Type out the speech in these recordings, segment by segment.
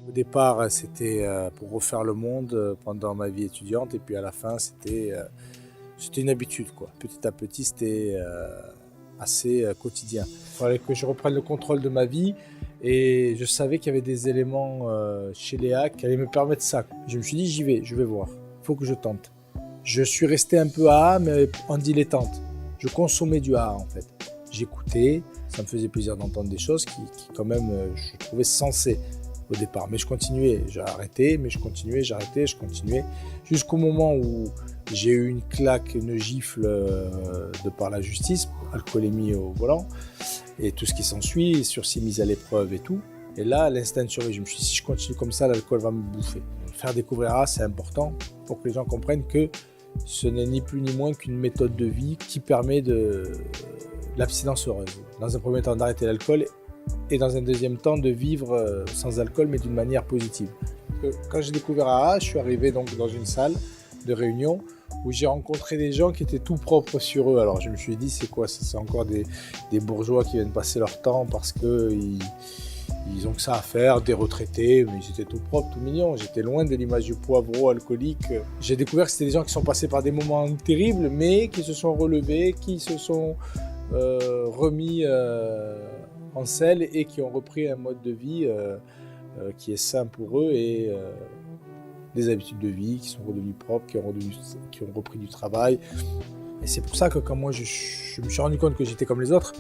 Au départ, c'était pour refaire le monde pendant ma vie étudiante et puis à la fin, c'était une habitude, quoi. Petit à petit, c'était assez quotidien. Il fallait que je reprenne le contrôle de ma vie et je savais qu'il y avait des éléments chez Léa qui allaient me permettre ça. Je me suis dit, j'y vais, je vais voir. Il faut que je tente. Je suis resté un peu AA, mais en dilettante. Je consommais du AA, en fait. J'écoutais, ça me faisait plaisir d'entendre des choses qui quand même, je trouvais sensées au départ. Mais je continuais, j'ai arrêté, mais je continuais, j'arrêtais, je continuais. Jusqu'au moment où j'ai eu une claque, une gifle de par la justice, alcoolémie au volant, et tout ce qui s'ensuit, sursis mis à l'épreuve et tout. Et là, l'instinct de survie, je me suis dit, si je continue comme ça, l'alcool va me bouffer. Faire découvrir ça, c'est important pour que les gens comprennent que ce n'est ni plus ni moins qu'une méthode de vie qui permet de l'abstinence heureuse. Dans un premier temps, d'arrêter l'alcool et dans un deuxième temps, de vivre sans alcool, mais d'une manière positive. Quand j'ai découvert AA, je suis arrivé donc dans une salle de réunion où j'ai rencontré des gens qui étaient tout propres sur eux. Alors je me suis dit, c'est quoi ça? C'est encore des bourgeois qui viennent passer leur temps parce qu'ils ont que ça à faire, des retraités, mais ils étaient tout propres, tout mignons. J'étais loin de l'image du poivreau alcoolique. J'ai découvert que c'était des gens qui sont passés par des moments terribles, mais qui se sont relevés, qui se sont remis en selle et qui ont repris un mode de vie qui est sain pour eux et des habitudes de vie qui sont redevenues propres, qui ont repris du travail. Et c'est pour ça que quand moi je me suis rendu compte que j'étais comme les autres,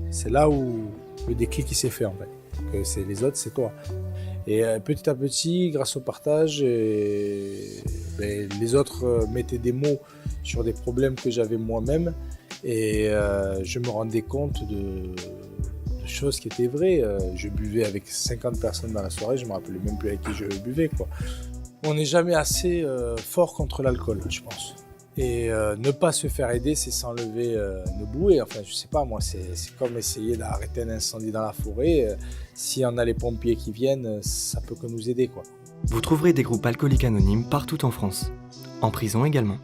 c'est là où le déclic qui s'est fait en fait. Que c'est les autres, c'est toi. Et petit à petit, grâce au partage, les autres mettaient des mots sur des problèmes que j'avais moi-même et je me rendais compte de choses qui étaient vraies. Je buvais avec 50 personnes dans la soirée, je me rappelais même plus avec qui je buvais, quoi. On n'est jamais assez fort contre l'alcool, je pense. Et ne pas se faire aider, c'est s'enlever une bouée. Enfin, je sais pas, moi, c'est comme essayer d'arrêter un incendie dans la forêt. Si on a les pompiers qui viennent, ça peut que nous aider, quoi. Vous trouverez des groupes alcooliques anonymes partout en France, en prison également.